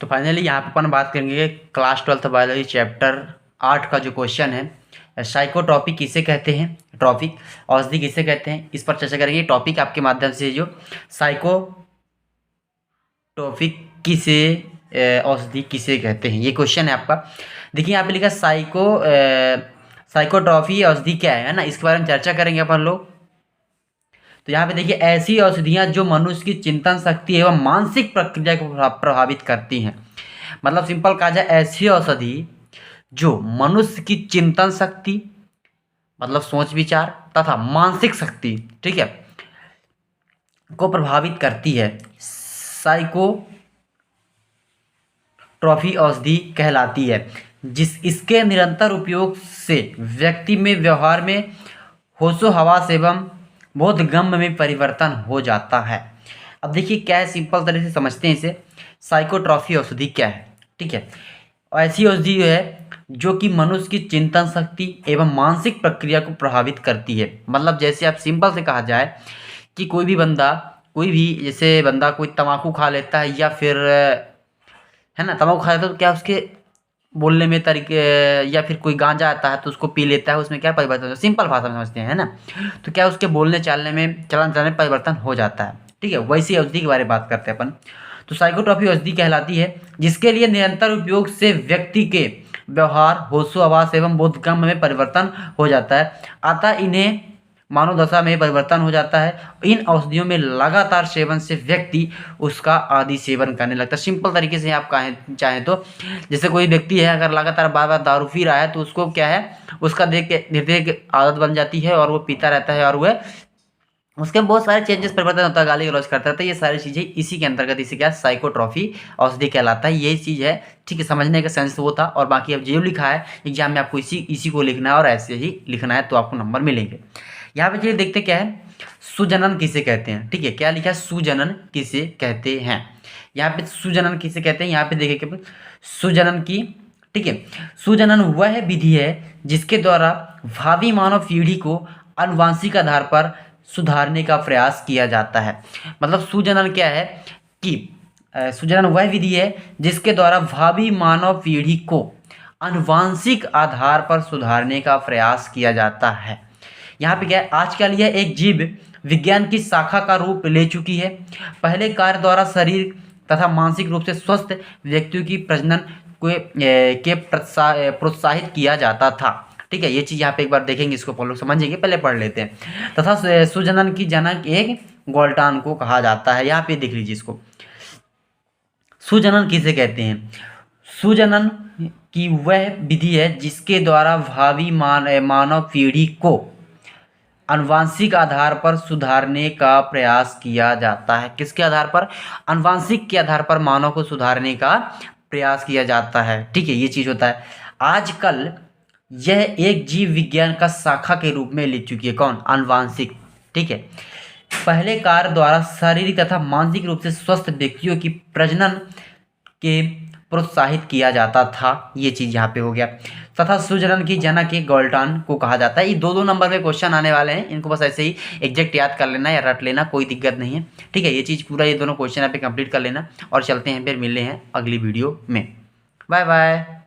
तो फाइनली यहाँ पे अपन बात करेंगे क्लास 12 बायोलॉजी चैप्टर 8 का जो क्वेश्चन है, साइकोट्रॉपिक किसे कहते हैं, ट्रॉपिक औषधि किसे कहते हैं, इस पर चर्चा करेंगे। टॉपिक आपके माध्यम से जो साइकोट्रॉपिक किसे औषधि किसे कहते हैं, ये क्वेश्चन है आपका। देखिए यहाँ पे लिखा साइकोट्रॉफी औषधि क्या है ना, इसके बारे में चर्चा करेंगे अपन लोग। तो यहाँ पे देखिए ऐसी औषधियाँ जो मनुष्य की चिंतन शक्ति एवं मानसिक प्रक्रिया को प्रभावित करती हैं। मतलब सिंपल कहा जाए, ऐसी औषधि जो मनुष्य की चिंतन शक्ति मतलब सोच विचार तथा मानसिक शक्ति, ठीक है, को प्रभावित करती है, साइकोट्रॉफी औषधि कहलाती है। इसके निरंतर उपयोग से व्यक्ति में व्यवहार में होशो हवास एवं बोधगम्य में परिवर्तन हो जाता है। अब देखिए क्या है, सिंपल तरह से समझते हैं इसे। साइकोट्रॉफी औषधि क्या है, ठीक है, ऐसी औषधि है जो कि मनुष्य की चिंतन शक्ति एवं मानसिक प्रक्रिया को प्रभावित करती है। मतलब जैसे आप सिंपल से कहा जाए कि कोई भी बंदा, कोई भी जैसे बंदा कोई तम्बाकू खा लेता है या फिर है ना, तम्बाकू खा लेता है तो क्या उसके बोलने में तरीके, या फिर कोई गांजा आता है तो उसको पी लेता है, उसमें क्या परिवर्तन होता है, सिंपल भाषा में समझते हैं ना, तो क्या उसके बोलने चालने में चलन चलन में परिवर्तन हो जाता है, ठीक है। वैसी औषधि के बारे में बात करते हैं अपन। तो साइकोट्रॉफी औषधि कहलाती है जिसके लिए निरंतर उपयोग से व्यक्ति के व्यवहार होशो हवास एवं बोधगम्य में परिवर्तन हो जाता है, अतः इन्हें मानव दशा में परिवर्तन हो जाता है। इन औषधियों में लगातार सेवन से व्यक्ति उसका आदि सेवन करने लगता है। सिंपल तरीके से आप चाहें तो जैसे कोई व्यक्ति है अगर लगातार बार बार दारू पी रहा है तो उसको क्या है, उसका देख के धीरे धीरे आदत बन जाती है और वो पीता रहता है और वह उसके बहुत सारे चेंजेस परिवर्तन होता है, गाली गलौज करता है। तो ये सारी चीज़ें इसी के अंतर्गत, इसी क्या साइकोट्रॉफी औषधि कहलाता है। यही चीज़ है, ठीक है, समझने का सेंस वो था। और बाकी अब जो लिखा है एग्जाम में आपको इसी को लिखना है और ऐसे ही लिखना है तो आपको नंबर मिलेंगे। यहाँ पे चलिए देखते क्या है, सुजनन किसे कहते हैं, ठीक है, क्या लिखा है, सुजनन किसे कहते हैं। यहाँ पे सुजनन किसे कहते हैं, यहाँ पे देखिए सुजनन की, ठीक है, सुजनन वह विधि है जिसके द्वारा भावी मानव पीढ़ी को आनुवांशिक आधार पर सुधारने का प्रयास किया जाता है। मतलब सुजनन क्या है कि सुजनन वह विधि है जिसके द्वारा भावी मानव पीढ़ी को आनुवांशिक आधार पर सुधारने का प्रयास किया जाता है। यहाँ पे क्या है, आजकल यह एक जीव विज्ञान की शाखा का रूप ले चुकी है। पहले कार्य द्वारा शरीर तथा मानसिक रूप से स्वस्थ व्यक्तियों की प्रजनन के प्रोत्साहित किया जाता था, ठीक है। ये चीज़ यहाँ पे एक बार देखेंगे, इसको हम लोग समझेंगे, पहले पढ़ लेते हैं। तथा सुजनन की जनक एक गोल्टान को कहा जाता है। यहाँ पे देख लीजिए इसको, सुजनन किसे कहते हैं। सुजनन की वह विधि है जिसके द्वारा भावी मानव पीढ़ी को आनुवांशिक आधार पर सुधारने का प्रयास किया जाता है। किसके आधार पर, आनुवांशिक के आधार पर मानव को सुधारने का प्रयास किया जाता है, ठीक है। ये चीज़ होता है। आजकल यह एक जीव विज्ञान का शाखा के रूप में ले चुकी है, कौन, आनुवांशिक, ठीक है। पहले कार्य द्वारा शारीरिक तथा मानसिक रूप से स्वस्थ व्यक्तियों की प्रजनन के प्रोत्साहित किया जाता था। ये चीज़ यहाँ पे हो गया। तथा सुजनन की जनक एक गोल्टान को कहा जाता है। ये दो नंबर में क्वेश्चन आने वाले हैं, इनको बस ऐसे ही एग्जैक्ट याद कर लेना या रट लेना, कोई दिक्कत नहीं है, ठीक है। ये चीज़ पूरा, ये दोनों क्वेश्चन यहाँ पे कंप्लीट कर लेना और चलते हैं, फिर मिलते हैं अगली वीडियो में। Bye bye.